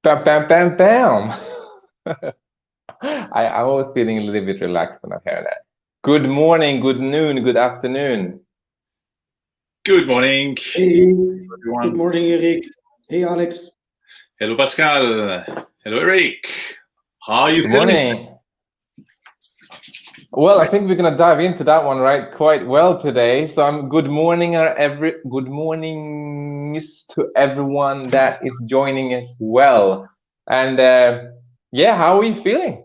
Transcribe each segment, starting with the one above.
Bam, bam, bam, bam. I'm always feeling a little bit relaxed when I hear that. Good morning, good noon, good afternoon. Good morning, Hey, good everyone. morning, Erik. Hey, Alex. Hello, Pascal. Hello, Eric. How are you Good feeling? morning. Well, I think we're gonna dive into that one quite well today. So I'm good morning, good mornings to everyone that is joining us well. And yeah, how are you feeling?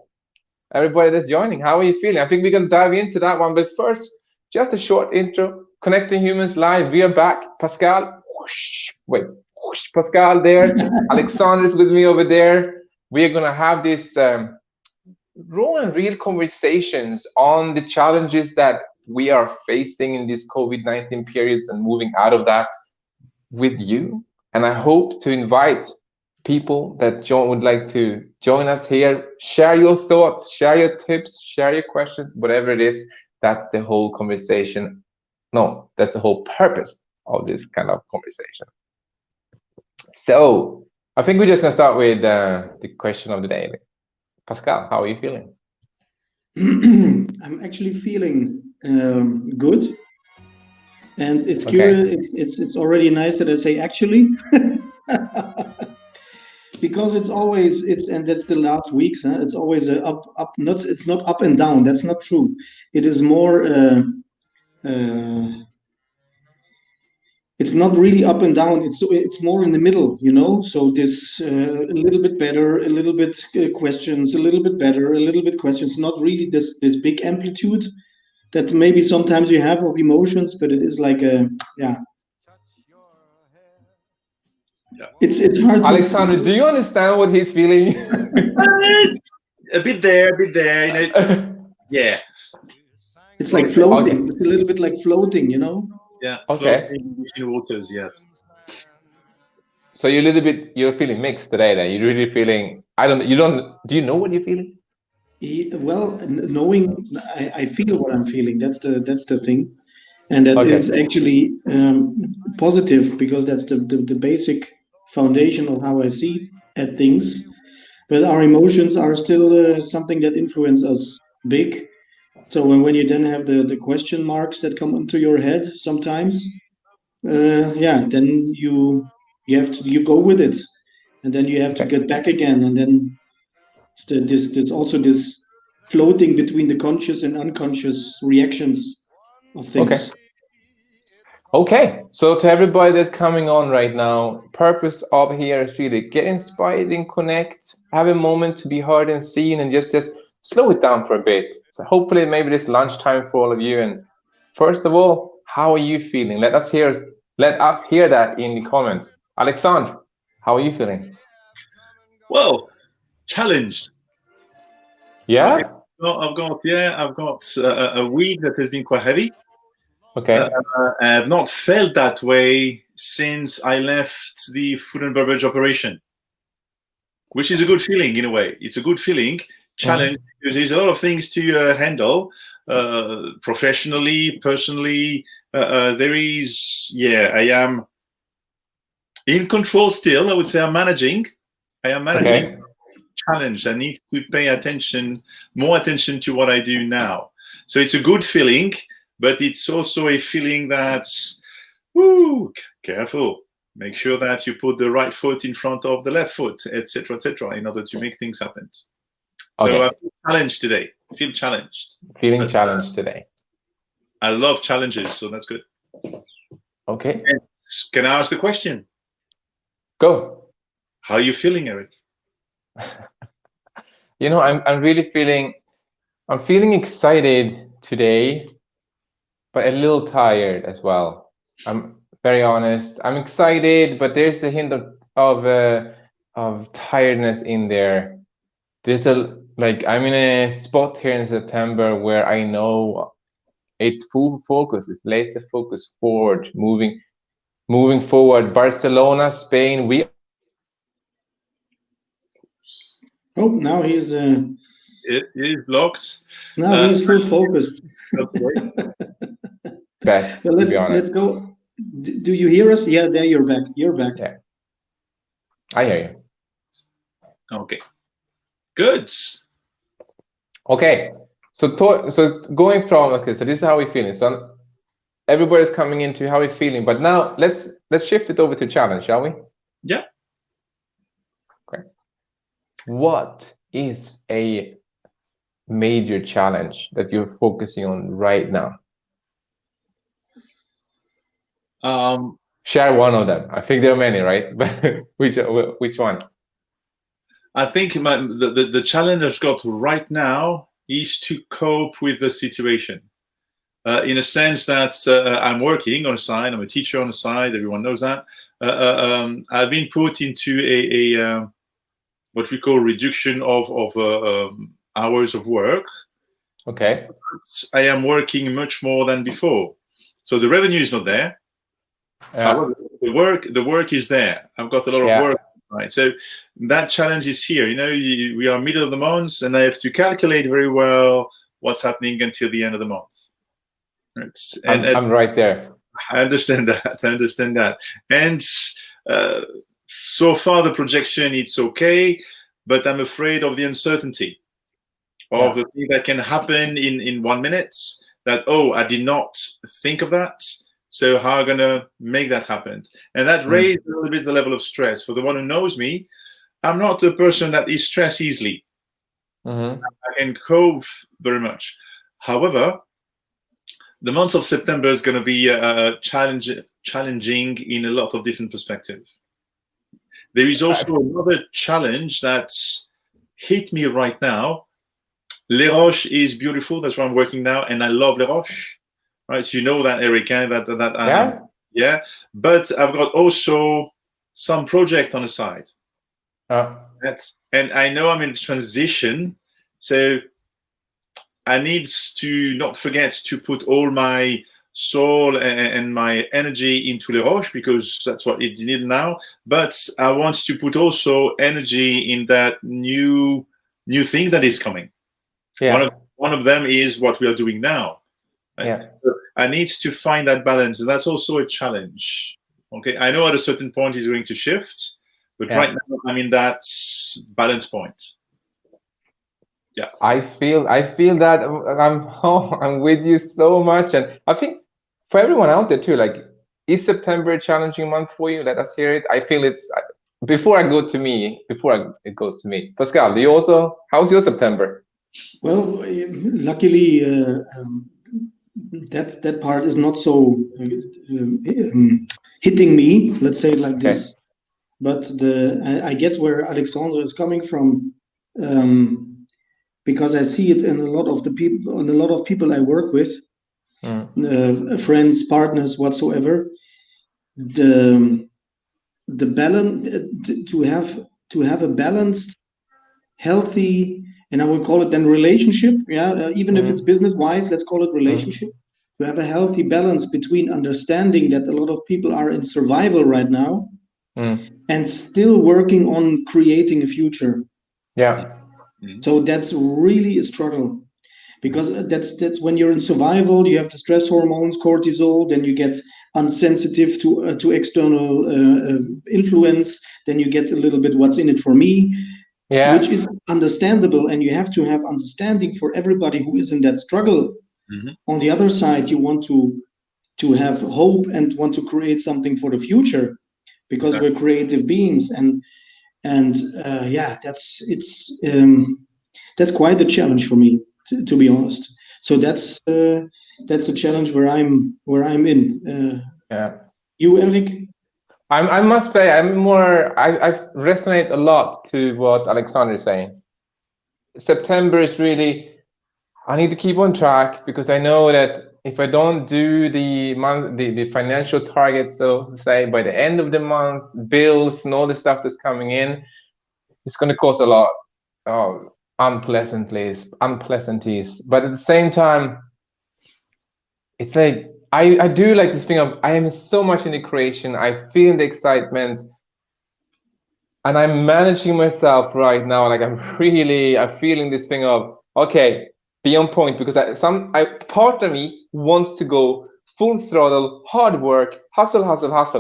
Everybody that's joining, how are you feeling? I think we're gonna dive into that one, but first, just a short intro. Connecting Humans Live. We are back. Pascal, whoosh, wait, whoosh, Pascal there. Alexander is with me over there. We are gonna have this raw and real conversations on the challenges that we are facing in these COVID-19 periods and moving out of that with you. And I hope to invite people that would like to join us here. Share your thoughts, share your tips, share your questions, whatever it is. That's the whole conversation. No, that's the whole purpose of this kind of conversation. So I think we're just gonna start with the question of the day. Pascal, how are you feeling? I'm actually feeling good, and it's Okay. curious. It's already nice that I say actually, because and that's the last weeks. Huh? It's always a up. Not it's not up and down. That's not true. It is more. It's not really up and down. It's more in the middle, you know. So this a little bit better, a little bit questions, a little bit better, a little bit questions. Not really this big amplitude that maybe sometimes you have of emotions, but it is like a yeah. It's hard to. Alexander, do you understand what he's feeling? A bit there, You know, yeah, It's like floating. It's a little bit like floating, you know. yeah. Okay. Floating between waters. Yes. So you're feeling mixed today then. You're really feeling, do you know what you're feeling? Well, knowing I feel what I'm feeling. That's the thing, and that is Okay. actually positive because that's the basic foundation of how I see at things. But our emotions are still something that influence us big. So when you then have the question marks that come into your head sometimes, yeah, then you go with it, and then you have to Okay. get back again, and then there's also this floating between the conscious and unconscious reactions of Okay. things. Okay. So to everybody that's coming on right now, purpose of here is really get inspired and connect, have a moment to be heard and seen, and just slow it down for a bit. So hopefully maybe this lunchtime for all of you. And first of all, how are you feeling? Let us hear that in the comments. Alexandre, how are you feeling? Well, challenged. Yeah? I've got a week that has been quite heavy. Okay. I have not felt that way since I left the food and beverage operation, which is a good feeling in a way. It's a good feeling, challenge, because there's a lot of things to handle professionally, personally. There is, I am in control still. I would say I am managing. Okay. Challenge. I need to pay more attention to what I do now. So it's a good feeling, but it's also a feeling that's, careful. Make sure that you put the right foot in front of the left foot, etc., in order to make things happen. So Okay. I feel challenged today. Feel challenged. Feeling challenged today. I love challenges, so that's good. Okay. And can I ask the question? Go. How are you feeling, Eric? You know, I'm feeling excited today, but a little tired as well. I'm very honest. I'm excited, but there's a hint of tiredness in there. I'm in a spot here in September where I know it's full focus, it's laser focus forward, moving forward. Barcelona, Spain, we Oh, now he's It is blocks. now he's full focused. best, Well, to be honest. let's go. Do you hear us? Yeah, there you're back. You're back. Yeah, I hear you. Okay, good. Okay, so going from, okay, so this is how we're feeling. So everybody's coming into how we're feeling, but now let's shift it over to challenge, shall we? Yeah. Okay. What is a major challenge that you're focusing on right now? Share one of them. I think there are many, right? But which one? I think the challenge I've got right now is to cope with the situation. In a sense that I'm working on the side, I'm a teacher on the side, everyone knows that. I've been put into a what we call reduction of hours of work. Okay. I am working much more than before. So the revenue is not there. Yeah. However, the work is there. I've got a lot of work. Right. So that challenge is here. You know, we are middle of the month, and I have to calculate very well what's happening until the end of the month. I'm right there. I understand that. I understand that. And so far, the projection, it's okay, but I'm afraid of the uncertainty of the thing that can happen in 1 minute. That, oh, I did not think of that. So how am I going to make that happen? And that raised a little bit the level of stress. For the one who knows me, I'm not a person that is stressed easily. I can cope very much. However, the month of September is going to be challenging in a lot of different perspectives. There is also another challenge that hit me right now. Les Roches is beautiful. That's where I'm working now, and I love Les Roches. Right, so you know that, Erik, yeah. But I've got also some project on the side. And I know I'm in transition, so I need to not forget to put all my soul and my energy into Les Roches, because that's what it needs now. But I want to put also energy in that new thing that is coming. Yeah. One of them is what we are doing now. Right? Yeah. So I need to find that balance, and that's also a challenge. Okay, I know at a certain point it's going to shift, but right now I'm in that balance point. Yeah, I feel that I'm with you so much, and I think for everyone out there too. Like, is September a challenging month for you? Let us hear it. I feel it's before it goes to me. Pascal, do you also? How's your September? Well, luckily, that part is not so hitting me. Let's say it like this. But I get where Alexandre is coming from, because I see it in a lot of people I work with, friends, partners, whatsoever. The balance, to have a balanced, healthy, and I will call it then relationship. Yeah, even if it's business wise, let's call it relationship. To have a healthy balance between understanding that a lot of people are in survival right now, and still working on creating a future. Yeah. So that's really a struggle, because that's when you're in survival, you have the stress hormones, cortisol, then you get unsensitive to external influence, then you get a little bit what's in it for me, which is understandable, and you have to have understanding for everybody who is in that struggle. On the other side, you want to have hope and want to create something for the future, because we're creative beings, and that's quite a challenge for me, to be honest. So that's a challenge where I'm in. You, Erik? I must say, I resonate a lot to what Alexander is saying. September is really, I need to keep on track, because I know that if I don't do the financial targets, so to say, by the end of the month, bills and all the stuff that's coming in, it's going to cause a lot of unpleasantness. But at the same time, it's like, I do like this thing of, I am so much in the creation, I feel the excitement, and I'm managing myself right now. Like, I'm feeling this thing of, okay, be on point, because part of me wants to go full throttle, hard work, hustle,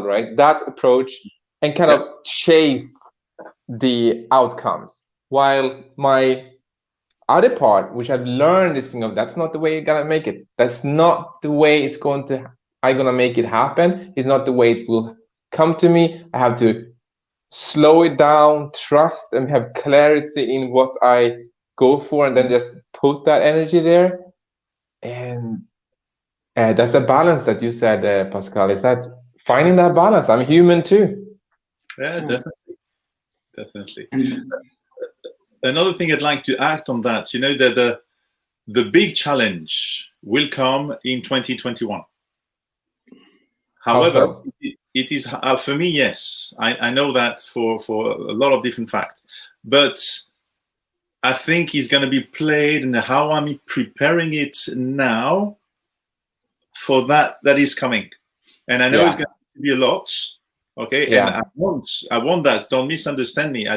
right? That approach, and kind of chase the outcomes. while my other part, which I've learned this thing of, that's not the way you're gonna make it. That's not the way it's going to, I'm gonna make it happen. It's not the way it will come to me. I have to slow it down, trust, and have clarity in what I go for, and then just put that energy there. And that's the balance that you said, Pascal. Is that finding that balance? I'm human too. Yeah, definitely. Another thing I'd like to act on that, you know, that the big challenge will come in 2021. However, Also, it is for me, yes, I know that for a lot of different facts, but I think it's going to be played and how I'm preparing it now for that is coming, and I know it's going to be a lot. Okay, and I want that. Don't misunderstand me. I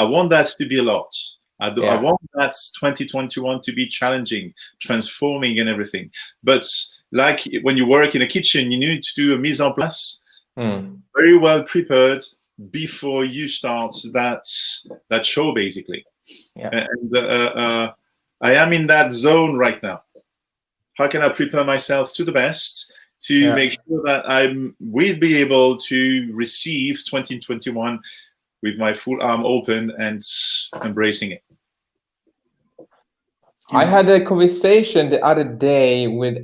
want that to be a lot. I want that 2021 to be challenging, transforming, and everything. But like when you work in a kitchen, you need to do a mise en place, very well prepared before you start that show, basically. Yeah. And I am in that zone right now. How can I prepare myself to the best to make sure that I will be able to receive 2021 with my full arm open and embracing it? I had a conversation the other day with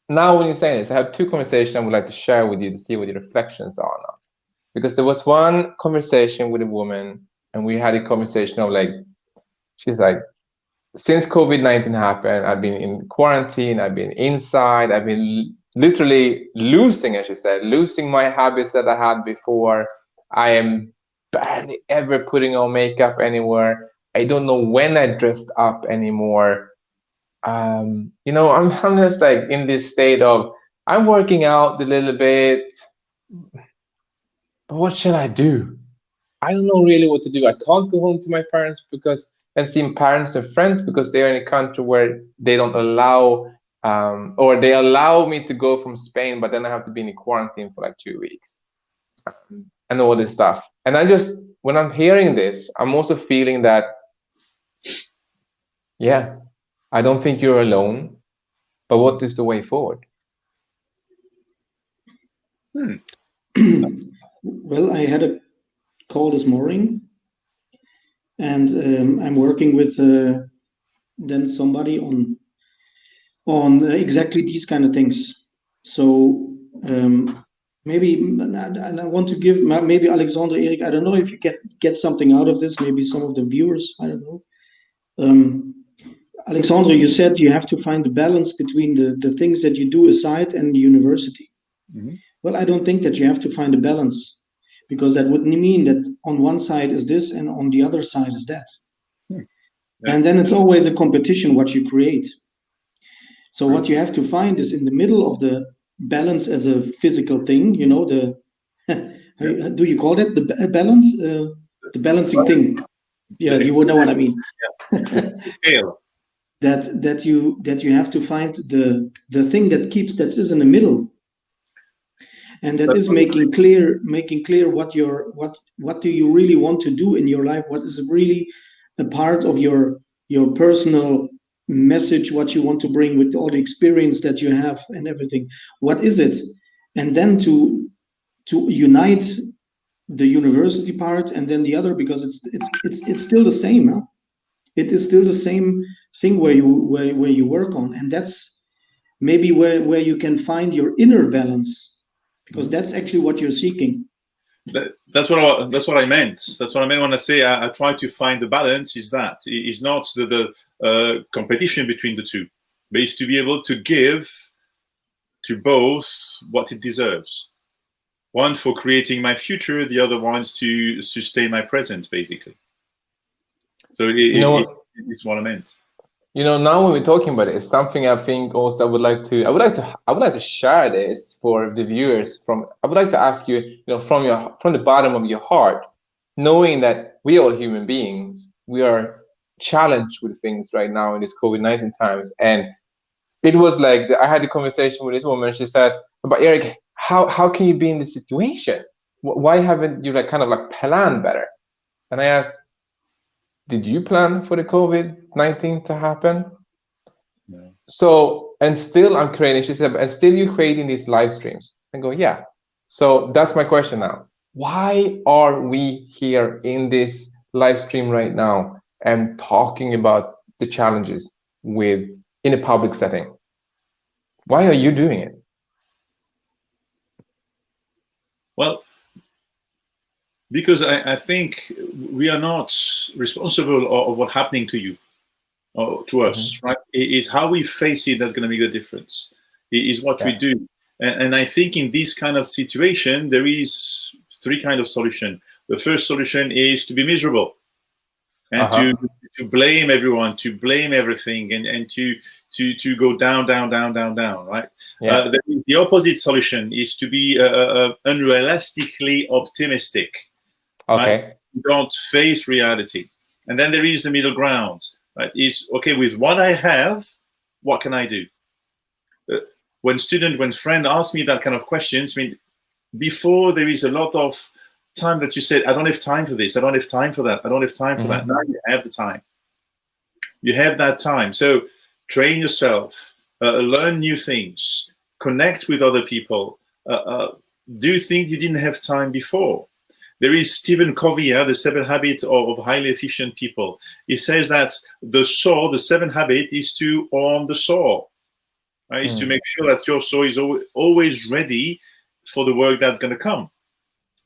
now when you're saying this, I have two conversations I would like to share with you to see what your reflections are now. Because there was one conversation with a woman, and we had a conversation of like, she's like, since COVID-19 happened, I've been in quarantine, I've been inside, I've been literally losing, as she said, losing my habits that I had before. I am barely ever putting on makeup anywhere. I don't know when I dressed up anymore. I'm just like in this state of, I'm working out a little bit, but what shall I do? I don't know really what to do. I can't go home to my parents and see parents and friends because they are in a country where they don't allow, or they allow me to go from Spain, but then I have to be in quarantine for like 2 weeks and all this stuff. And when I'm hearing this, I'm also feeling that, yeah, I don't think you're alone, but what is the way forward? Well, I had a call this morning, and I'm working with then somebody on exactly these kind of things. So maybe, and I want to give maybe Alexander, Erik, I don't know if you get something out of this. Maybe some of the viewers, I don't know. Alexandre, you said you have to find the balance between the things that you do aside and the university. Mm-hmm. Well, I don't think that you have to find a balance, because that would mean that on one side is this and on the other side is that. Yeah. And then it's always a competition what you create. So what you have to find is in the middle of the balance as a physical thing, you know, do you call that the balance? The balancing thing. Yeah, you would know what I mean. that you have to find the thing that is in the middle, and that is making clear what do you really want to do in your life, what is really a part of your personal message, what you want to bring with all the experience that you have and everything, what is it? And then to unite the university part and then the other, because it's still the same, huh? It is still the same thing where you work on, and that's maybe where you can find your inner balance, because that's actually what you're seeking. That's what I meant. That's what I meant when I say I try to find the balance. Is that it's not the competition between the two, but it's to be able to give to both what it deserves. One for creating my future, the other one's to sustain my present, basically. So it's what I meant. You know, now when we're talking about it, it's something I think also I would like to share this for the viewers. I would like to ask you, from the bottom of your heart, knowing that we are human beings, we are challenged with things right now in this COVID-19 times. And it was like, I had a conversation with this woman. She says, "But Erik, how can you be in this situation? Why haven't you kind of planned better?" And I asked, did you plan for the COVID-19 to happen? No. So, and still I'm creating, she said, and still you're creating these live streams. I go, yeah. So that's my question now. Why are we here in this live stream right now and talking about the challenges with in a public setting? Why are you doing it? Well, because I think we are not responsible of what's happening to you or to us, right? It is how we face it that's going to make the difference. It is what we do. And I think in this kind of situation, there is three kinds of solution. The first solution is to be miserable and to blame everyone, to blame everything, and to go down, right? Yeah. The opposite solution is to be unrealistically optimistic. Okay. Right? You don't face reality. And then there is the middle ground. Right? Is okay with what I have, what can I do? When friend ask me that kind of questions, I mean, before there is a lot of time that you said, I don't have time for this, I don't have time for that, I don't have time for that. Now you have the time. You have that time. So train yourself, learn new things, connect with other people, do things you didn't have time before. There is Stephen Covey, the 7 Habits of Highly Efficient People. He says that the seventh habit is to own the soul. Right? Is to make sure that your soul is always ready for the work that's going to come.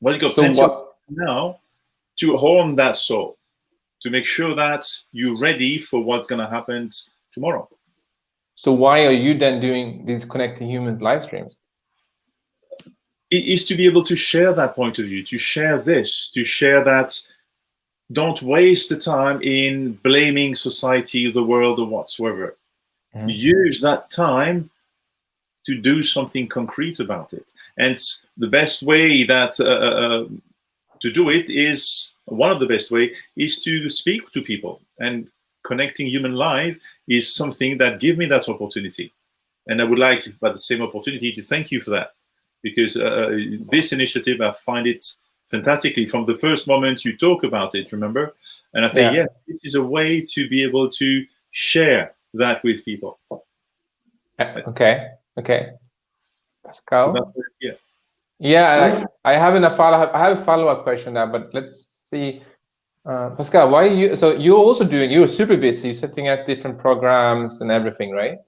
Well, you got plenty of now to own that soul, to make sure that you're ready for what's going to happen tomorrow. So why are you then doing these Connecting Humans live streams? It is to be able to share that point of view, to share this, to share that. Don't waste the time in blaming society, the world, or whatsoever. Use that time to do something concrete about it. And the best way that to do it is, one of the best way is to speak to people. And Connecting Human Live is something that gives me that opportunity. And I would like, by the same opportunity, to thank you for that. Because this initiative, I find it fantastically from the first moment you talk about it, remember? And I think, this is a way to be able to share that with people. Okay. Pascal? Yeah. I have a follow-up question now, but let's see. Pascal, why are you, so you're super busy, you're setting up different programs and everything, right?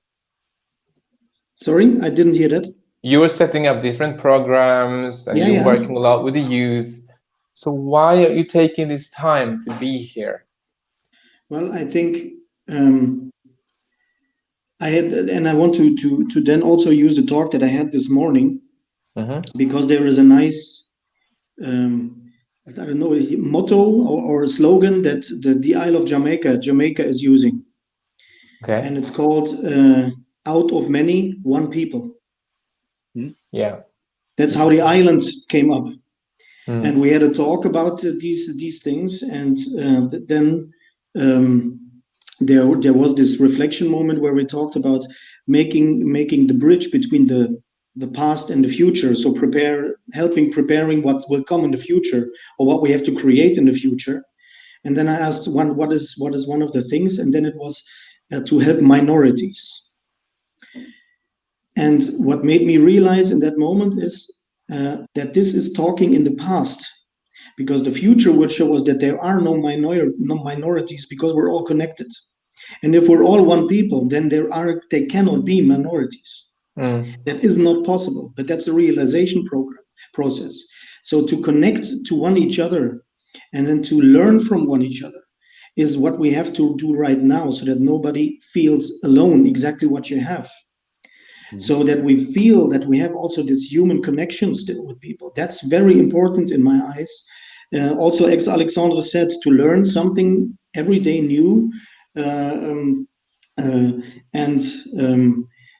Sorry, I didn't hear that. You're setting up different programs and you're working a lot with the youth. So why are you taking this time to be here? Well, I think I want to then also use the talk that I had this morning, because there is a nice, I don't know, motto or a slogan that the Isle of Jamaica is using. Okay. And it's called out of many, one people. Yeah. That's how the island came up. And we had a talk about these things, and then there was this reflection moment where we talked about making the bridge between the past and the future. So preparing what will come in the future, or what we have to create in the future. And then I asked what is one of the things, and then it was to help minorities. And what made me realize in that moment is that this is talking in the past, because the future will show us that there are no minorities, because we're all connected. And if we're all one people, then there cannot be minorities. That is not possible, but that's a realization process. So to connect to each other and then to learn from each other is what we have to do right now, so that nobody feels alone, exactly what you have. So that we feel that we have also this human connection still with people. That's very important in my eyes. Also, Alexandre said, to learn something every day new, and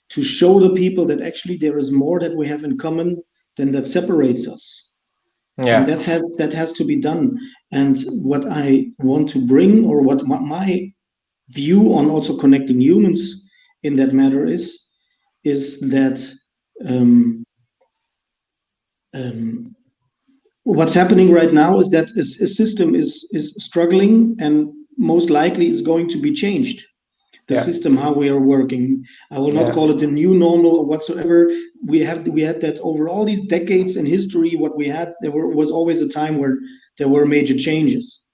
to show the people that actually there is more that we have in common than that separates us. And that has to be done. And what I want to bring, or what my view on also connecting humans in that matter is that what's happening right now is that a system is struggling, and most likely is going to be changed. The system, how we are working, I will not call it the new normal or whatsoever. We had that over all these decades in history. What we had, was always a time where there were major changes.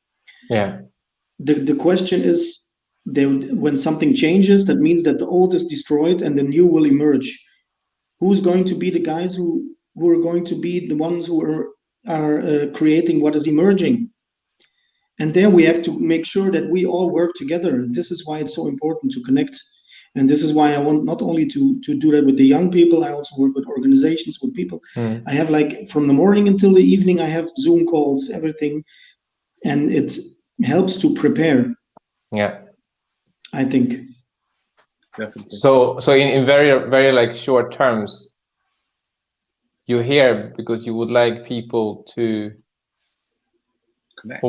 The question is, when something changes, that means that the old is destroyed and the new will emerge. Who's going to be the guys who are going to be the ones who are creating what is emerging? And there we have to make sure that we all work together. This is why it's so important to connect. And this is why I want not only to do that with the young people, I also work with organizations, with people. I have, like, from the morning until the evening, I have Zoom calls, everything. And it helps to prepare. I think. Definitely. So in very, very like short terms, you're here because you would like people to connect.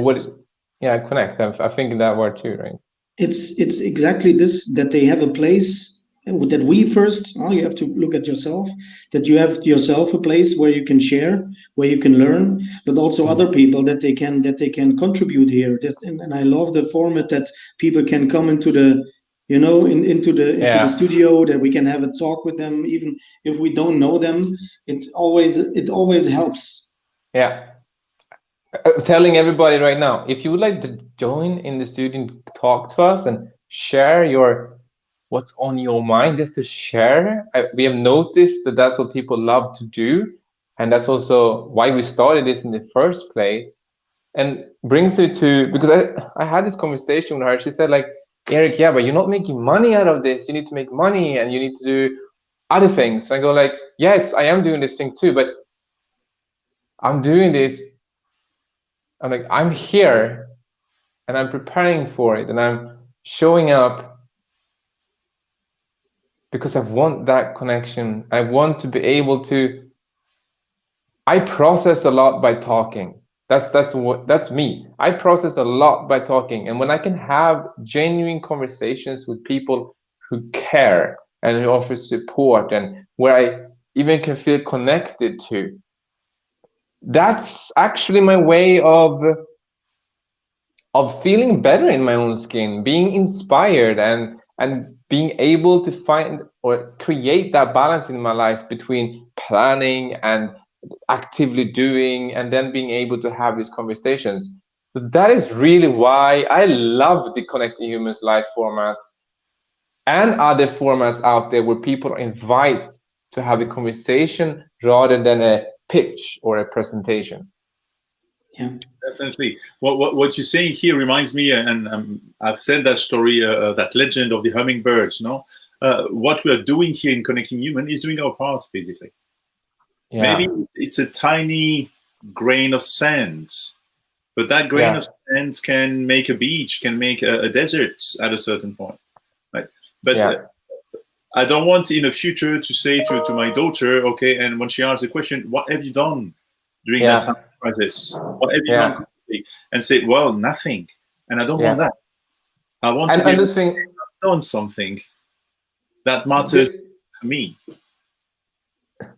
Connect. I'm thinking that word too, right? It's exactly this, that they have a place, that we first, you have to look at yourself, that you have yourself a place where you can share, where you can learn, but also other people that they can contribute here. And I love the format that people can come into the, into the studio, that we can have a talk with them, even if we don't know them. It always helps. Telling everybody right now, if you would like to join in the studio and talk to us and share what's on your mind, just to share. We have noticed that that's what people love to do, and that's also why we started this in the first place. And brings me to, because I had this conversation with her. She said, like, Erik, but you're not making money out of this. You need to make money and you need to do other things. I go like, yes, I am doing this thing too, but I'm doing this. I'm like, I'm here and I'm preparing for it and I'm showing up because I want that connection. I want to be able to, I process a lot by talking. That's me. I process a lot by talking. And when I can have genuine conversations with people who care and who offer support and where I even can feel connected to, that's actually my way of feeling better in my own skin, being inspired and being able to find or create that balance in my life between planning and actively doing and then being able to have these conversations. So that is really why I love the Connecting Humans live formats and other formats out there where people are invited to have a conversation rather than a pitch or a presentation. Definitely. What you're saying here reminds me, and I've said that story, that legend of the hummingbirds. No, what we are doing here in Connecting Human is doing our part, basically. Maybe it's a tiny grain of sand, but that grain of sand can make a beach, can make a desert at a certain point, right? But I don't want in the future to say to my daughter, okay, and when she asks a question, what have you done during that time of crisis? What have you done? And say, well, nothing. And I don't want that. I want to be able to have done something that matters to me.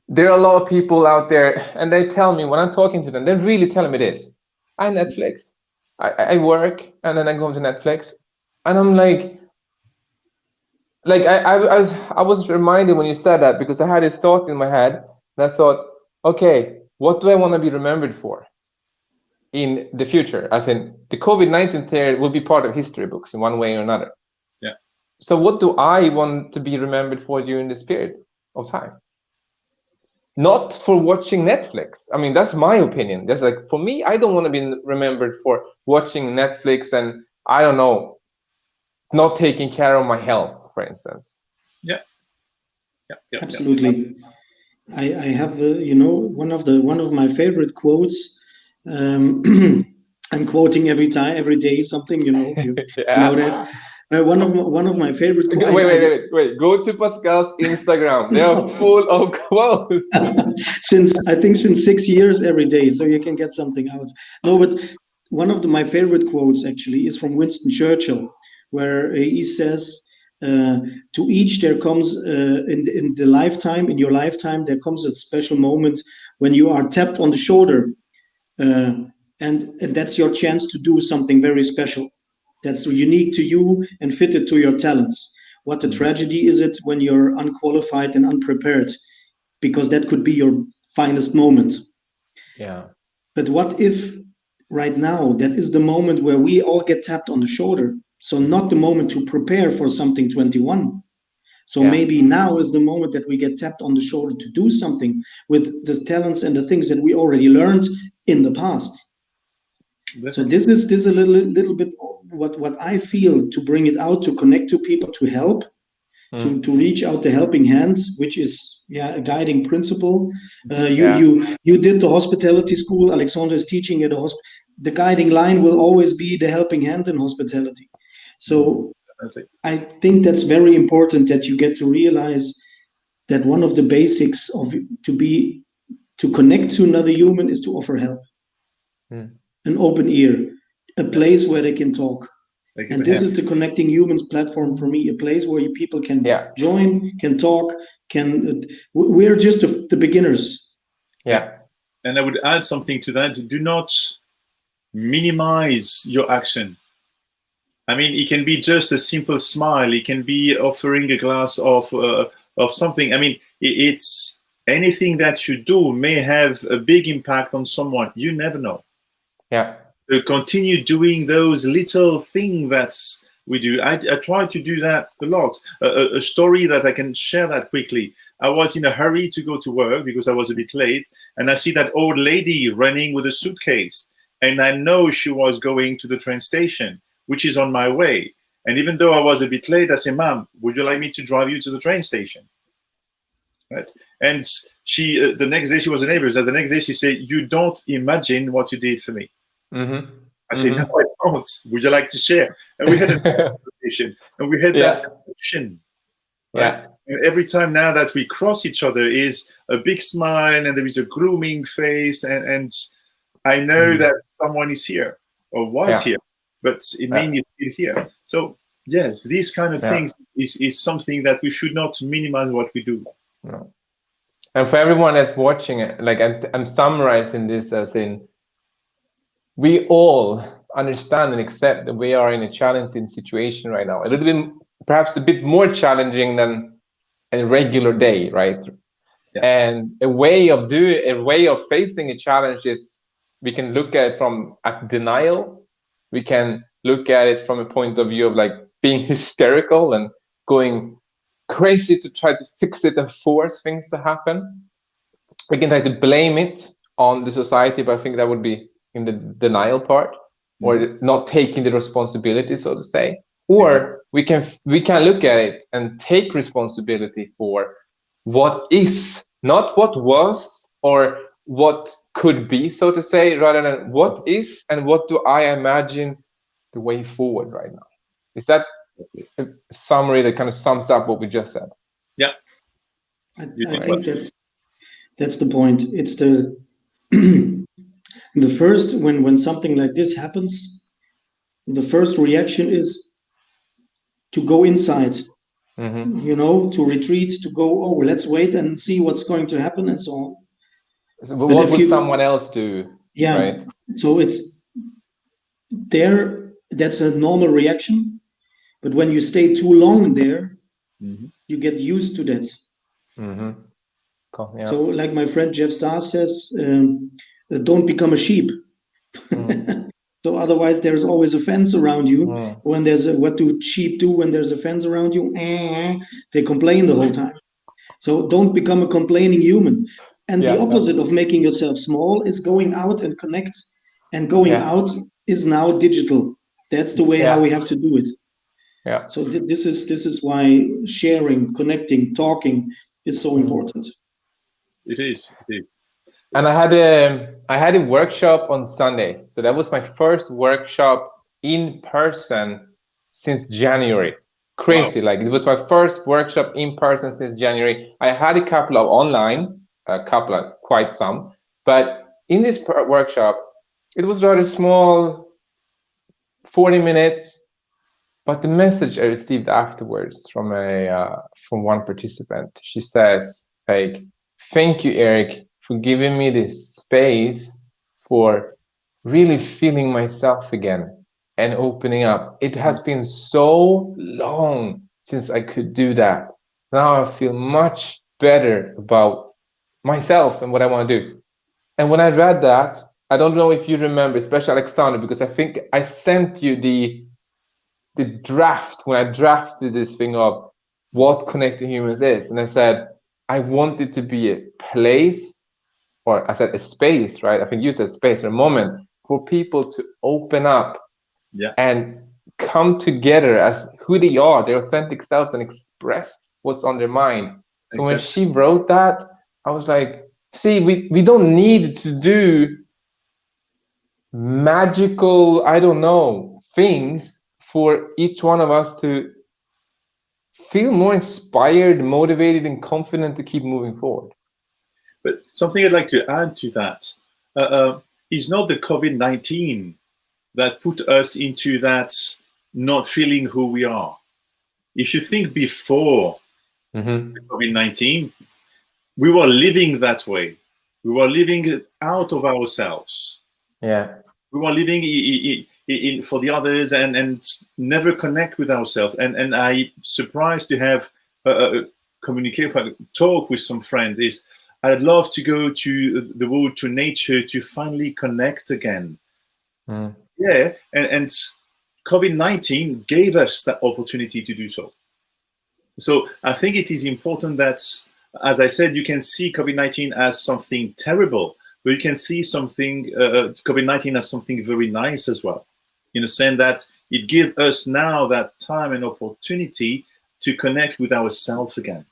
There are a lot of people out there, and they tell me when I'm talking to them, they're really telling me this. I Netflix. I work, and then I go to Netflix, and I'm like I was reminded when you said that, because I had a thought in my head, and I thought, okay, what do I want to be remembered for in the future? As in, the COVID-19 tear will be part of history books in one way or another. So what do I want to be remembered for during this period of time? Not for watching Netflix. I mean, that's my opinion. That's like, for me, I don't want to be remembered for watching Netflix and, I don't know, not taking care of my health, for instance. Absolutely. I have one of my favorite quotes. I'm quoting every day something, you know that. One of my favorite quotes. Wait. Go to Pascal's Instagram. They are full of quotes. since 6 years every day, so you can get something out. No, but one of my favorite quotes actually is from Winston Churchill, where he says, to each there comes in your lifetime there comes a special moment when you are tapped on the shoulder and that's your chance to do something very special. That's unique to you and fitted to your talents. What a tragedy is it when you're unqualified and unprepared, because that could be your finest moment. Yeah. But what if right now that is the moment where we all get tapped on the shoulder? So not the moment to prepare for something 21. So Yeah. maybe now is the moment that we get tapped on the shoulder to do something with the talents and the things that we already learned in the past. So this is a little bit what I feel, to bring it out, to connect to people, to help, to reach out the helping hand, which is a guiding principle. You did the hospitality school. Alexander is teaching at the guiding line will always be the helping hand in hospitality. So I think that's very important, that you get to realize that one of the basics of to connect to another human is to offer help, an open ear, a place where they can talk. And this is the Connecting Humans platform for me, a place where people can join, can talk, we're just the beginners. Yeah. And I would add something to that. Do not minimize your action. I mean, it can be just a simple smile. It can be offering a glass of something. I mean, it's anything that you do may have a big impact on someone. You never know. Yeah. So continue doing those little things that we do. I try to do that a lot. A story that I can share that quickly. I was in a hurry to go to work because I was a bit late, and I see that old lady running with a suitcase, and I know she was going to the train station, which is on my way. And even though I was a bit late, I said, "Ma'am, would you like me to drive you to the train station?" Right? And she, the next day, she was a neighbor. So the next day she said, "You don't imagine what you did for me." I said, "No, I don't. Would you like to share?" And we had a conversation, and we had that connection. Right? And every time now that we cross each other is a big smile, and there is a glooming face, and I know that someone is here or was here, but it means you're still here. So yes, these kind of things is something that we should not minimize what we do. No. And for everyone that's watching it, like I'm summarizing this as in, we all understand and accept that we are in a challenging situation right now. A little bit, perhaps a bit more challenging than a regular day, right? Yeah. And a way of facing a challenge is, we can look at it from denial. We can look at it from a point of view of like being hysterical and going crazy to try to fix it and force things to happen. We can try to blame it on the society, but I think that would be in the denial part, or not taking the responsibility, so to say. Or we can look at it and take responsibility for what is, not what was or what could be, so to say, rather than what is and what do I imagine the way forward right now. Is that a summary that kind of sums up what we just said? Yeah. I think that's the point. It's the the first, when something like this happens, the first reaction is to go inside, to retreat, to go, oh, let's wait and see what's going to happen and so on. So, but what would someone else do? Yeah. Right? So it's there. That's a normal reaction. But when you stay too long there, you get used to that. Cool, yeah. So like my friend Jeff Starr says, don't become a sheep. So otherwise there's always a fence around you. When there's what do sheep do when there's a fence around you? They complain the whole time. So don't become a complaining human. And the opposite of making yourself small is going out and connect. And going out is now digital. That's the way how we have to do it. Yeah. So this is why sharing, connecting, talking is so important. It is. And I had a workshop on Sunday. So that was my first workshop in person since January. Crazy. Wow. Like, it was my first workshop in person since January. I had a couple of online, quite some. But in this workshop, it was rather small, 40 minutes. But the message I received afterwards from one participant, she says, like, "Thank you, Erik, for giving me this space for really feeling myself again and opening up. It has been so long since I could do that. Now I feel much better about myself and what I want to do. And when I read that, I don't know if you remember, especially Alexander, because I think I sent you the draft when I drafted this thing of what connecting humans is. And I said, I want it to be a place, or I said a space, right? I think you said space, or a moment for people to open up and come together as who they are, their authentic selves, and express what's on their mind. So when she wrote that, I was like, see, we don't need to do magical, I don't know, things for each one of us to feel more inspired, motivated, and confident to keep moving forward. But something I'd like to add to that is not the COVID-19 that put us into that not feeling who we are. If you think before COVID-19, we were living that way. We were living out of ourselves. Yeah. We were living in for the others and never connect with ourselves. And I surprised to have communicate, talk with some friends. Is I'd love to go to the wood, to nature, to finally connect again. Yeah, and COVID-19 gave us that opportunity to do so. So I think it is important that, as I said, you can see COVID-19 as something terrible, but you can see something COVID-19 as something very nice as well, in a sense that it gives us now that time and opportunity to connect with ourselves again.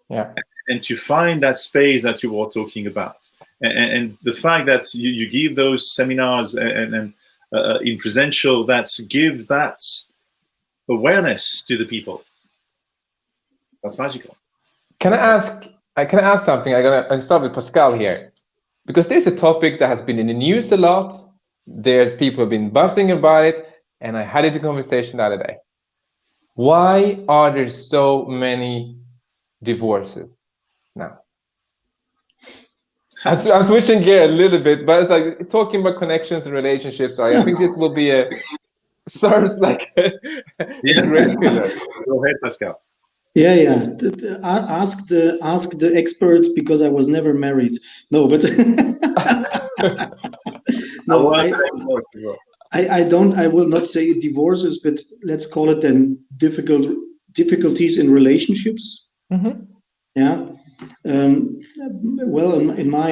Yeah. And to find that space that you were talking about. And the fact that you give those seminars and in presential, that give that awareness to the people. That's magical. Can I ask something? I start with Pascal here, because there's a topic that has been in the news a lot. There's people have been buzzing about it, and I had it in conversation the other day. Why are there so many divorces now? I'm switching gear a little bit, but it's like talking about connections and relationships. Sorry, I think this will be a sounds like a great pillar. Go ahead, Pascal. Yeah. Ask the experts, because I was never married. No, but no, I will not say divorces, but let's call it then difficulties in relationships. Yeah. Well, in my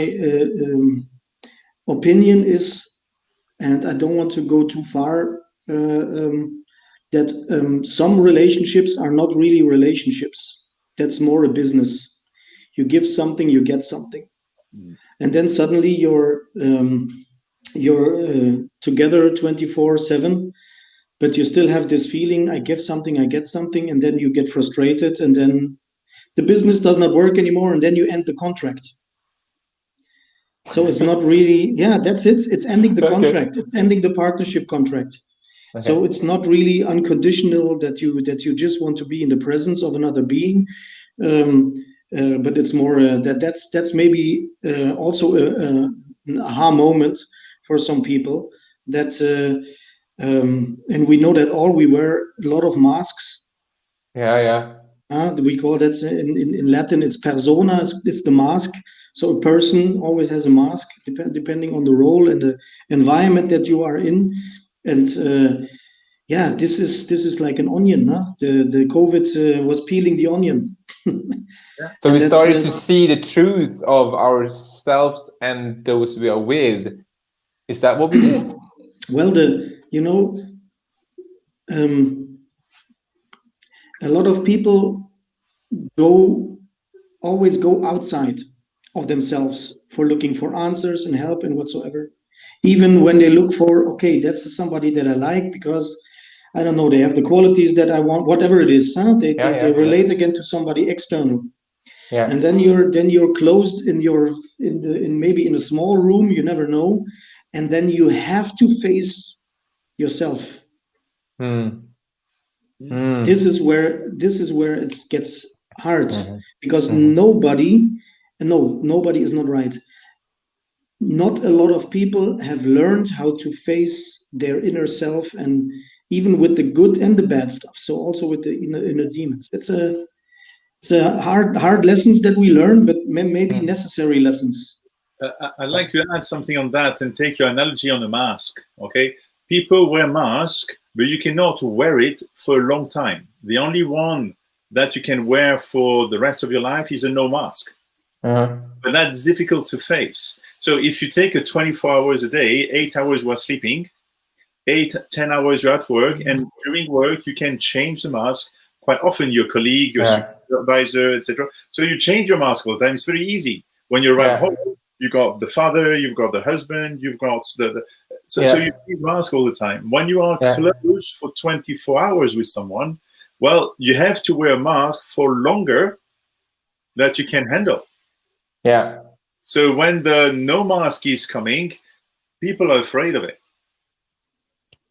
opinion is, and I don't want to go too far, that some relationships are not really relationships. That's more a business. You give something, you get something, and then suddenly you're together 24/7, but you still have this feeling: I give something, I get something, and then you get frustrated, and then the business does not work anymore, and then you end the contract. So it's not really, that's it. It's ending the contract. It's ending the partnership contract. So it's not really unconditional that you just want to be in the presence of another being, but it's more that's maybe also an aha moment for some people, that and we know that all we wear a lot of masks. We call that in Latin, it's persona, it's the mask. So a person always has a mask, depending on the role and the environment that you are in. And this is like an onion. The COVID was peeling the onion. So we started to see the truth of ourselves and those we are with. Is that what we did? Well, a lot of people always go outside of themselves for looking for answers and help and whatsoever. Even when they look for, okay, that's somebody that I like because, I don't know, they have the qualities that I want, whatever it is. They relate again to somebody external. And then you're closed in maybe in a small room, you never know, and then you have to face yourself. This is where it gets hard, because nobody is not right. not a lot of people have learned how to face their inner self, and even with the good and the bad stuff. So also with the inner demons. It's a hard lessons that we learn, but maybe necessary lessons. I'd like to add something on that and take your analogy on a mask. Okay, people wear masks, but you cannot wear it for a long time. The only one that you can wear for the rest of your life is a no mask. But that's difficult to face. So if you take a 24 hours a day, 8 hours you are sleeping, 10 hours you're at work, and during work you can change the mask. Quite often your colleague, your supervisor, etc. So you change your mask all the time. It's very easy. When you arrive home, you got the father, you've got the husband, you've got so you need mask all the time. When you are close for 24 hours with someone, well, you have to wear a mask for longer that you can handle. Yeah. So when the no mask is coming, people are afraid of it.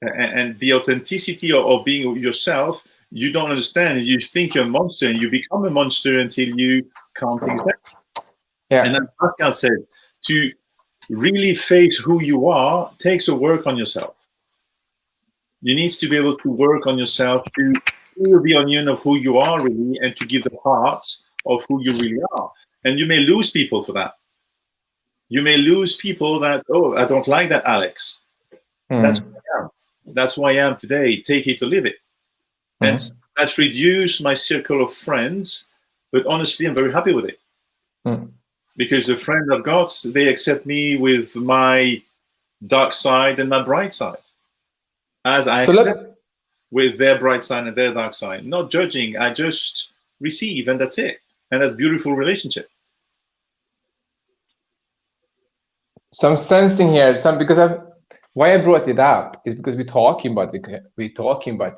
And the authenticity of being yourself, you don't understand. You think you're a monster, and you become a monster until you calm things down. Yeah. And as Pascal said, to really face who you are takes a work on yourself. You need to be able to work on yourself to peel the onion of who you are really, and to give the parts of who you really are. And you may lose people for that. You may lose people that, oh, I don't like that Alex. That's who I am. That's who I am today. Take it or leave it. And that reduced my circle of friends, but honestly, I'm very happy with it. Because the friends I've got, they accept me with my dark side and my bright side. As I accept with their bright side and their dark side. Not judging, I just receive, and that's it. And that's a beautiful relationship. So I'm sensing here because why I brought it up is because we're talking about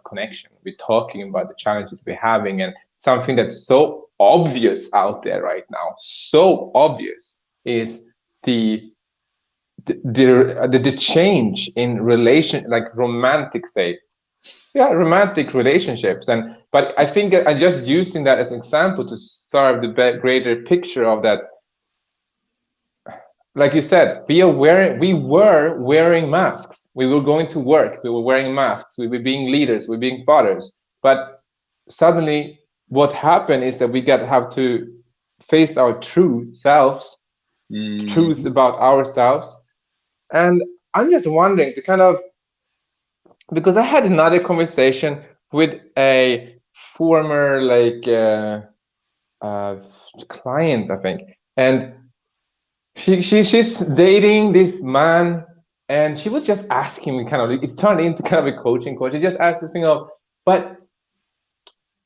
connection, we're talking about the challenges we're having, and something that's so obvious out there right now, so obvious, is the change in romantic relationships. But I think I'm just using that as an example to serve the greater picture of that. Like you said, we were wearing masks. We were going to work. We were wearing masks. We were being leaders. We were being fathers. But suddenly, what happened is that we have to face our true selves, truth about ourselves. And I'm just wondering, because I had another conversation with a former client, I think, and she's dating this man, and she was just asking me it turned into kind of a coaching course. She just asked this thing but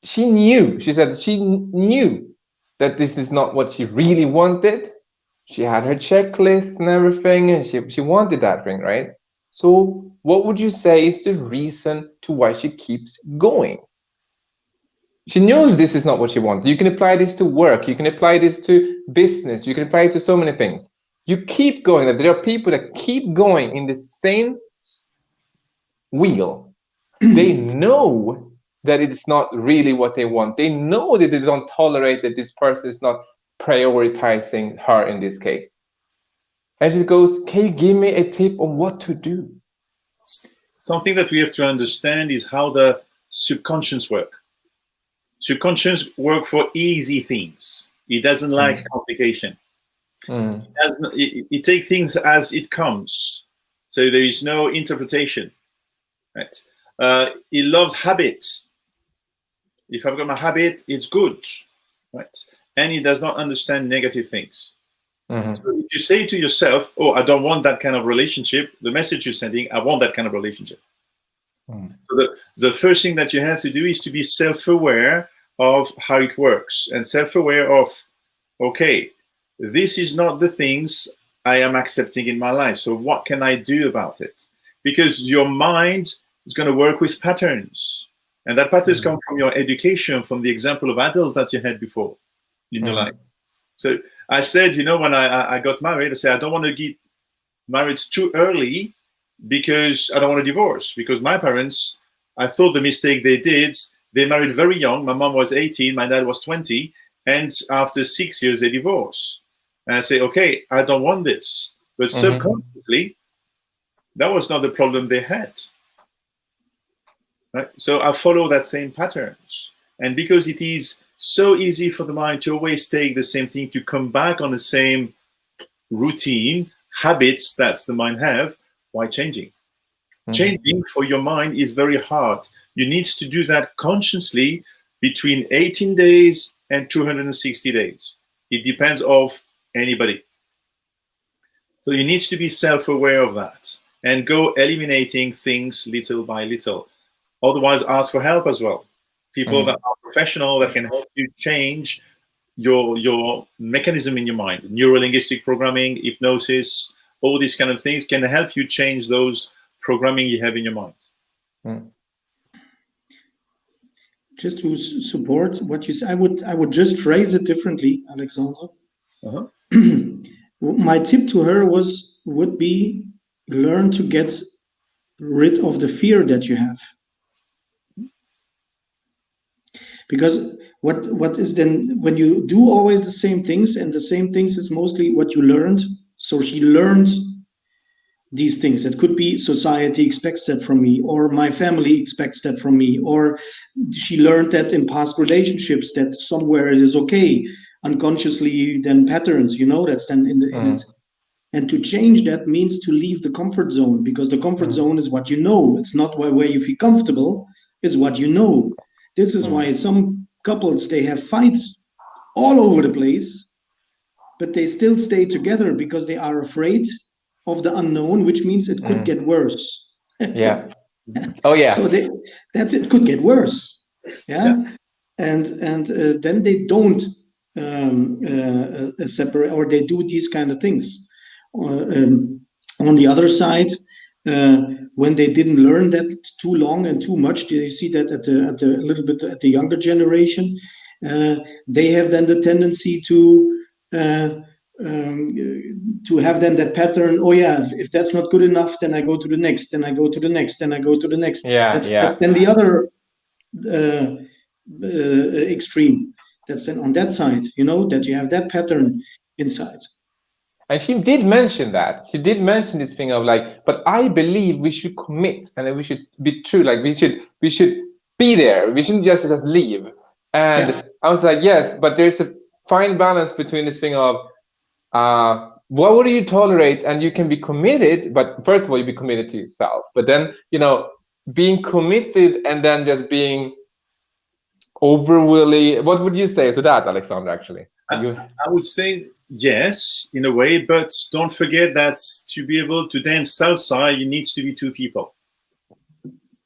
she said she knew that this is not what she really wanted. She had her checklist and everything, and she wanted that thing, right? So what would you say is the reason to why she keeps going? She knows this is not what she wants. You can apply this to work. You can apply this to business. You can apply it to so many things. You keep going. There are people that keep going in the same wheel. They know that it's not really what they want. They know that they don't tolerate that this person is not prioritizing her in this case. And she goes, can you give me a tip on what to do? Something that we have to understand is how the subconscious work. Subconscious work for easy things. It doesn't like complication. It takes things as it comes. So there is no interpretation. Right? It loves habits. If I've got my habit, it's good. Right? And it does not understand negative things. So if you say to yourself, oh, I don't want that kind of relationship, the message you're sending, I want that kind of relationship. So the first thing that you have to do is to be self-aware of how it works, and self-aware of, okay, this is not the things I am accepting in my life. So what can I do about it? Because your mind is going to work with patterns, and that patterns come from your education, from the example of adults that you had before in your life. So I said, when I got married, I said, I don't want to get married too early because I don't want to divorce. Because my parents, I thought the mistake they did, they married very young. My mom was 18, my dad was 20. And after 6 years, they divorced. And I say, okay, I don't want this. But subconsciously, that was not the problem they had. Right? So I follow that same patterns. And because it is so easy for the mind to always take the same thing, to come back on the same routine, habits that the mind have, why changing? Changing for your mind is very hard. You need to do that consciously between 18 days and 260 days. It depends of anybody. So you need to be self-aware of that and go eliminating things little by little. Otherwise, ask for help as well. People that are professional that can help you change your mechanism in your mind. Neuro-linguistic programming, hypnosis, all these kind of things can help you change those programming you have in your mind. Just to support what you say, I would just phrase it differently, Alexandra. My tip to her would be learn to get rid of the fear that you have. Because what is then when you do always the same things, and the same things is mostly what you learned. So she learned these things. It could be society expects that from me, or my family expects that from me, or she learned that in past relationships that somewhere it is okay. Unconsciously, then patterns, that's then in it. And to change that means to leave the comfort zone, because the comfort zone is what you know. It's not where you feel comfortable, it's what you know. This is why some couples, they have fights all over the place, but they still stay together because they are afraid of the unknown, which means it could get worse. Yeah. Oh yeah. So that's it. Could get worse. Yeah. And then they don't separate, or they do these kind of things. On the other side, when they didn't learn that too long and too much, you see that at a little bit at the younger generation, they have then the tendency to have then that pattern. Oh yeah, if that's not good enough, then I go to the next, then I go to the next, then I go to the next. That's then the other extreme. That's then on that side, that you have that pattern inside. And she did mention that. She did mention this thing of like, but I believe we should commit and we should be true. Like we should be there. We shouldn't just leave. And I was like, yes, but there's a fine balance between this thing of what would you tolerate, and you can be committed, but first of all, you be committed to yourself. But then, being committed and then just being overly, what would you say to that, Alexandra, actually? I would say yes, in a way, but don't forget that to be able to dance salsa, you need to be two people.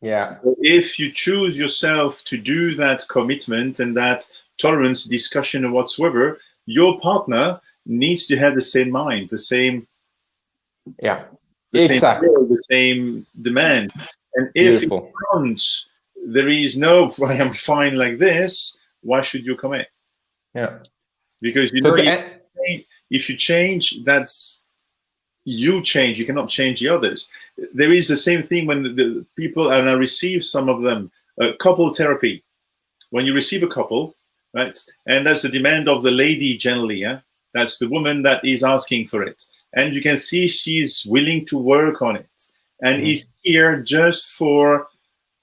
Yeah. So if you choose yourself to do that commitment and that tolerance, discussion, or whatsoever, your partner needs to have the same mind, the same, exactly, same will, the same demand. And if there is no, I am fine like this, why should you commit? Yeah. Because if you change, that's you change. You cannot change the others. There is the same thing when the people, and I receive some of them, couple therapy. When you receive a couple, right, and that's the demand of the lady generally, yeah, that's the woman that is asking for it, and you can see she's willing to work on it, and is here just for,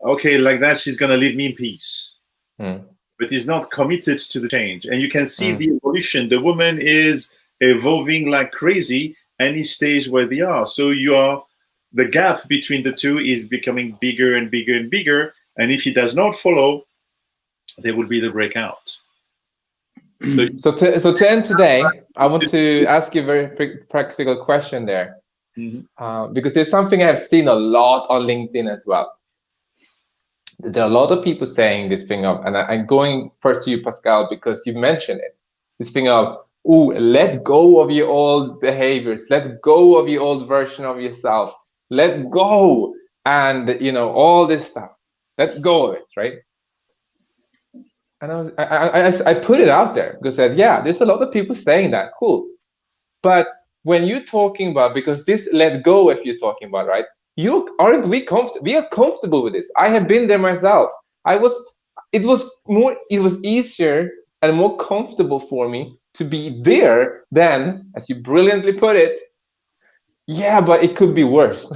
okay, like that, she's gonna leave me in peace. But is not committed to the change. And you can see the evolution. The woman is evolving like crazy, and he stays where they are. So the gap between the two is becoming bigger and bigger and bigger. And if he does not follow, there will be the breakout. So to end today, I want to ask you a very practical question there. Because there's something I've seen a lot on LinkedIn as well. There are a lot of people saying this thing of, and I'm going first to you, Pascal, because you mentioned it, this thing of, let go of your old behaviors, let go of your old version of yourself, let go, and all this stuff, let go of it, right? And I put it out there because I said, yeah, there's a lot of people saying that, cool, but when you're talking about, because this let go, if you're talking about, right? We are comfortable with this. I have been there myself. It was easier and more comfortable for me to be there than, as you brilliantly put it, Yeah, but it could be worse.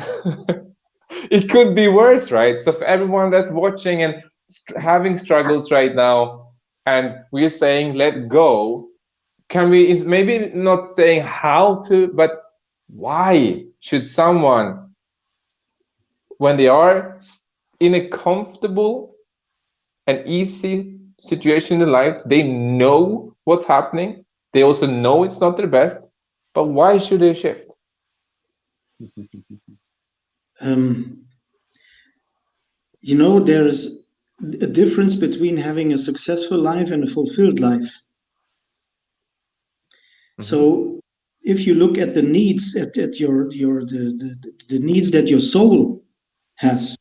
It could be worse, right? So for everyone that's watching and having struggles right now, and we're saying let go, can we, it's maybe not saying how to, but why should someone, when they are in a comfortable and easy situation in life, they know what's happening, they also know it's not their best, but why should they shift? You know, there's a difference between having a successful life and a fulfilled life. So if you look at the needs, at the needs that your soul has,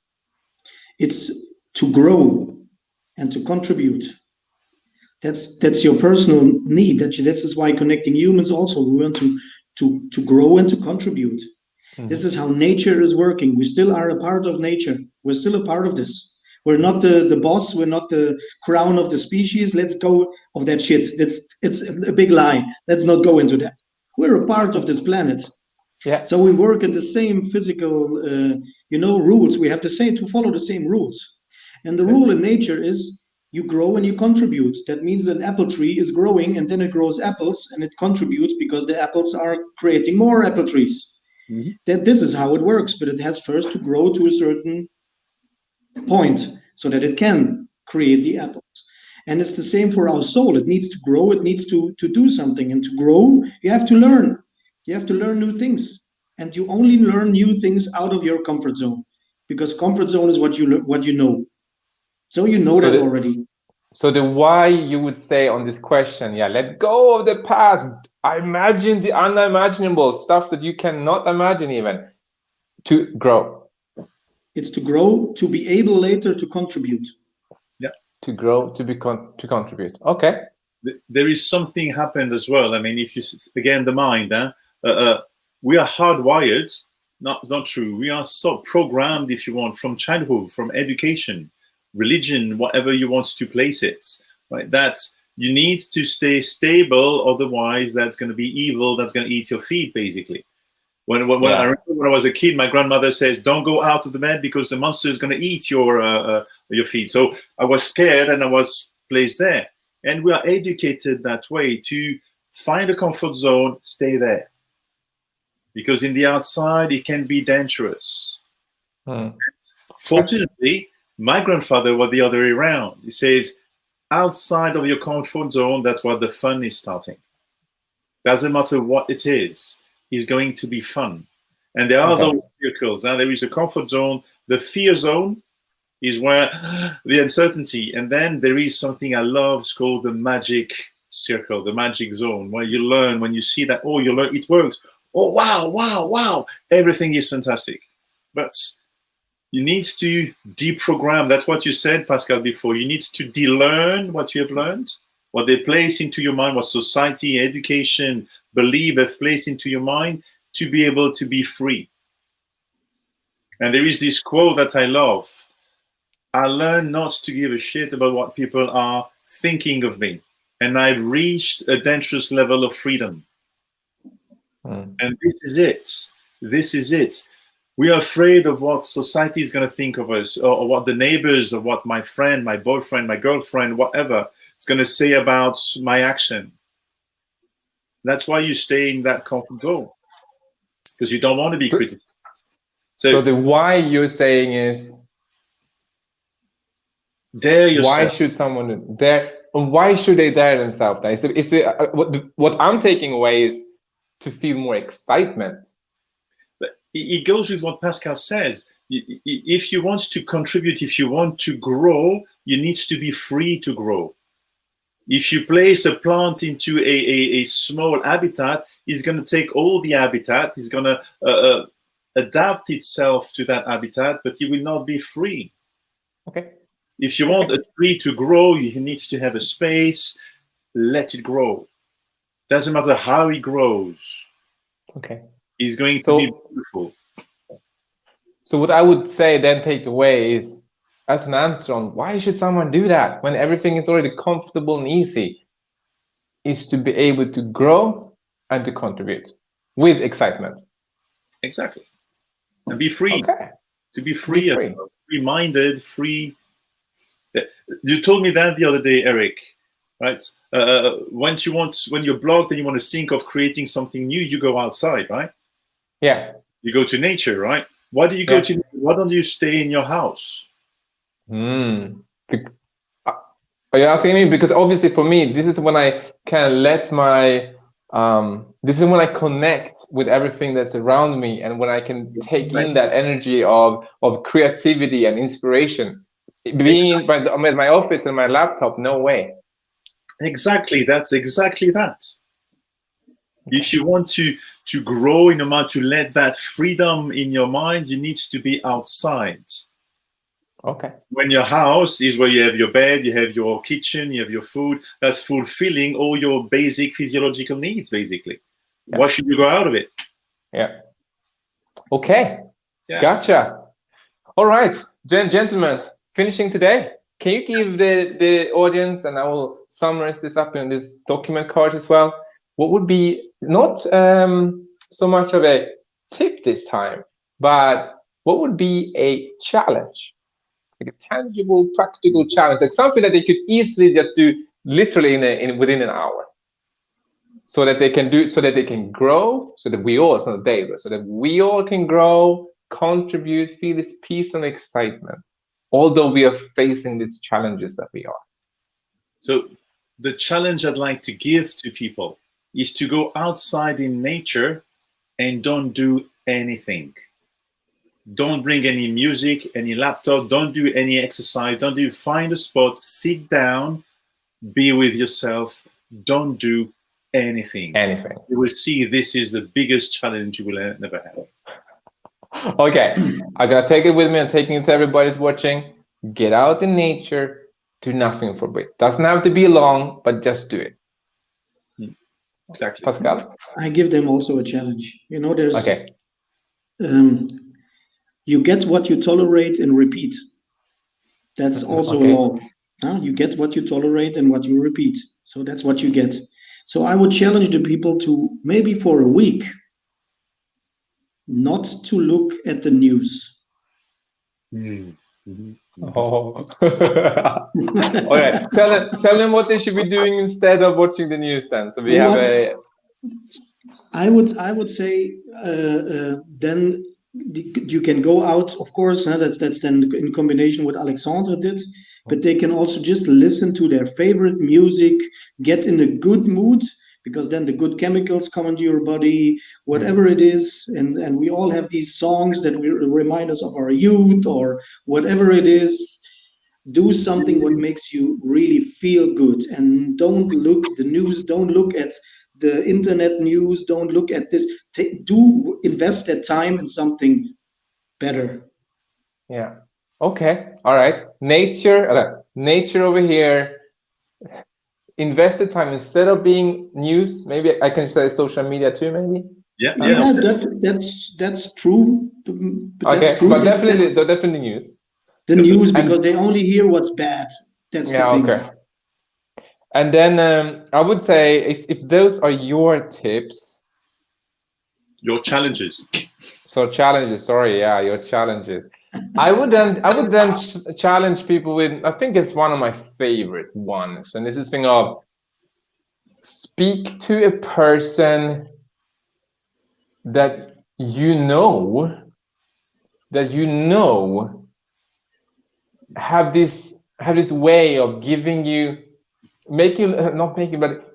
it's to grow and to contribute. That's your personal need. This is why connecting humans also, we want to grow and to contribute. This is how nature is working. We still are a part of nature. We're still a part of this. We're not the boss. We're not the crown of the species. Let's go of that shit. It's a big lie. Let's not go into that. We're a part of this planet. Yeah. So we work in the same physical, rules. We have to follow the same rules. And the rule in nature is you grow and you contribute. That means an apple tree is growing and then it grows apples and it contributes because the apples are creating more apple trees. That this is how it works, but it has first to grow to a certain point so that it can create the apples. And it's the same for our soul. It needs to grow, it needs to do something. And to grow, you have to learn. You have to learn new things. And you only learn new things out of your comfort zone, because comfort zone is what you know. So you know that already. So the why you would say on this question, yeah, let go of the past. I imagine the unimaginable stuff that you cannot imagine even, to grow. It's to grow, to be able later to contribute. Yeah. To grow, to contribute. Okay. There is something happened as well. I mean, if you, again, the mind, we are hardwired, not true. We are so programmed, if you want, from childhood, from education, religion, whatever you want to place it, right? That's, you need to stay stable, otherwise that's going to be evil, that's going to eat your feet, basically. When I remember when I was a kid, my grandmother says, don't go out of the bed because the monster is going to eat your feet. So I was scared and I was placed there. And we are educated that way to find a comfort zone, stay there. Because in the outside, it can be dangerous. Fortunately, my grandfather was the other way around. He says, outside of your comfort zone, that's where the fun is starting. Doesn't matter what it is going to be fun. And there are those circles. Now there is a comfort zone. The fear zone is where the uncertainty. And then there is something I love, it's called the magic circle, the magic zone, where you learn, when you see that, oh, you learn, it works. Oh, wow, wow, wow. Everything is fantastic. But you need to deprogram. That's what you said, Pascal, before. You need to de-learn what you have learned, what they place into your mind, what society, education, belief have placed into your mind, to be able to be free. And there is this quote that I love. I learned not to give a shit about what people are thinking of me. And I've reached a dangerous level of freedom. And this is it. This is it. We are afraid of what society is going to think of us, or what the neighbors, or what my friend, my boyfriend, my girlfriend, whatever, is going to say about my action. That's why you stay in that comfort zone, because you don't want to be criticized. So the why you're saying is, dare yourself. Why should someone dare? Why should they dare themselves? What I'm taking away is to feel more excitement. But it goes with what Pascal says. If you want to contribute, if you want to grow, you need to be free to grow. If you place a plant into a small habitat, it's going to take all the habitat, it's going to adapt itself to that habitat, but it will not be free. Okay. If you want a tree to grow, you need to have a space, let it grow. Doesn't matter how it grows. Okay. It's going to be beautiful. So what I would say then take away is, as an answer on why should someone do that when everything is already comfortable and easy, is to be able to grow and to contribute with excitement. Exactly. And be free. Okay. To be free, Be free. free-minded, free. You told me that the other day, Eric. Right? When you're blocked and you want to think of creating something new, you go outside, right? Yeah. You go to nature, right? Why do you go to? Why don't you stay in your house? Are you asking me? Because obviously for me, this is when I can let my this is when I connect with everything that's around me, and when I can take in that energy of creativity and inspiration. Being in my office and my laptop, no way. Exactly. That's exactly that. If you want to grow in a mind, to let that freedom in your mind, you need to be outside. Okay. When your house is where you have your bed, you have your kitchen, you have your food, that's fulfilling all your basic physiological needs, basically. Yeah. Why should you go out of it? Yeah. Okay. Yeah. Gotcha. All right, gentlemen, finishing today. Can you give the audience, and I will summarize this up in this document card as well, what would be not so much of a tip this time, but what would be a challenge? Like a tangible, practical challenge, like something that they could easily just do literally within an hour, so that they can grow, so that we all, it's not they, so that we all can grow, contribute, feel this peace and excitement, although we are facing these challenges that we are. So the challenge I'd like to give to people is to go outside in nature and don't do anything. Don't bring any music, any laptop, don't do any exercise, find a spot, sit down, be with yourself, don't do anything. You will see this is the biggest challenge you will never have. Okay, I'm gonna take it with me and taking it to everybody's watching. Get out in nature, do nothing for a bit. Doesn't have to be long, but just do it. Exactly. Pascal? I give them also a challenge. You know, there's okay. You get what you tolerate and repeat. That's also a law. You get what you tolerate and what you repeat. So that's what you get. So I would challenge the people to maybe for a week not to look at the news. Oh. All right. Tell them what they should be doing instead of watching the news then. So we have a. I would say then you can go out, of course. That's then in combination with Alexandre did, but they can also just listen to their favorite music, get in a good mood, because then the good chemicals come into your body, whatever it is, and we all have these songs that remind us of our youth or whatever it is. Do something what makes you really feel good, and don't look the news, don't look at the internet news, don't look at this. Do invest that time in something better. Yeah. Okay. All right. Nature over here. Invest the time instead of being news. Maybe I can say social media too. Maybe. Yeah. That's true. But that's true. But definitely news. The news, because they only hear what's bad. That's the thing. Okay. And then I would say if those are your tips, your challenges. So challenges. Sorry, yeah, your challenges. I would then challenge people with, I think it's one of my favorite ones, and this is thing of speak to a person that you know have this way of giving you, but you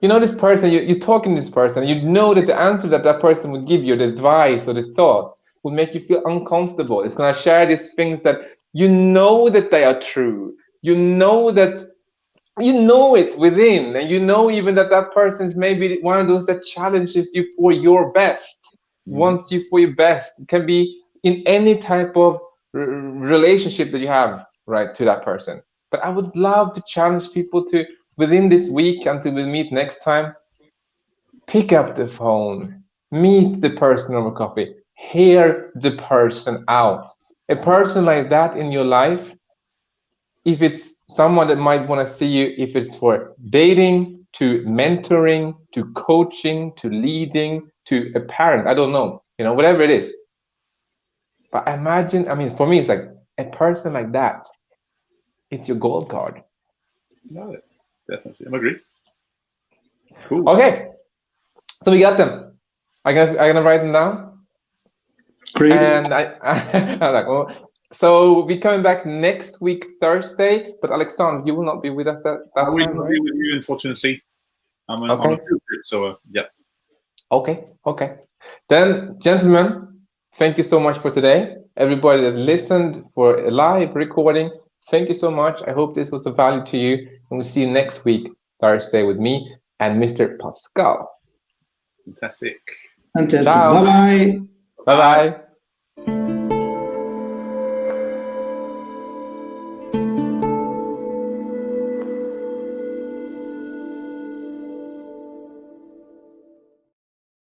know this person, you're talking to this person, you know that the answer that person would give you, the advice or the thoughts, will make you feel uncomfortable. It's going to share these things that you know that they are true. You know it within, and you know even that person is maybe one of those that challenges you for your best, wants you for your best. It can be in any type of relationship that you have, right, to that person. But I would love to challenge people to, within this week until we meet next time, pick up the phone, meet the person over coffee, hear the person out. A person like that in your life, if it's someone that might want to see you, if it's for dating, to mentoring, to coaching, to leading, to a parent, I don't know, whatever it is, But imagine, I mean, for me, it's like a person like that. It's your gold card. No, definitely. I agree. Cool. Okay, so we got them. I'm gonna write them down. Great. And I'm like, oh. So we're coming back next week, Thursday. But Alexander, you will not be with us that I will time, not right? be with you, unfortunately. I'm on Okay. a field trip, so yeah. Okay. Then, gentlemen, thank you so much for today. Everybody that listened for a live recording, thank you so much. I hope this was of value to you. And we'll see you next week, Thursday, with me and Mr. Pascal. Fantastic. Fantastic. Ciao. Bye-bye. Bye-bye.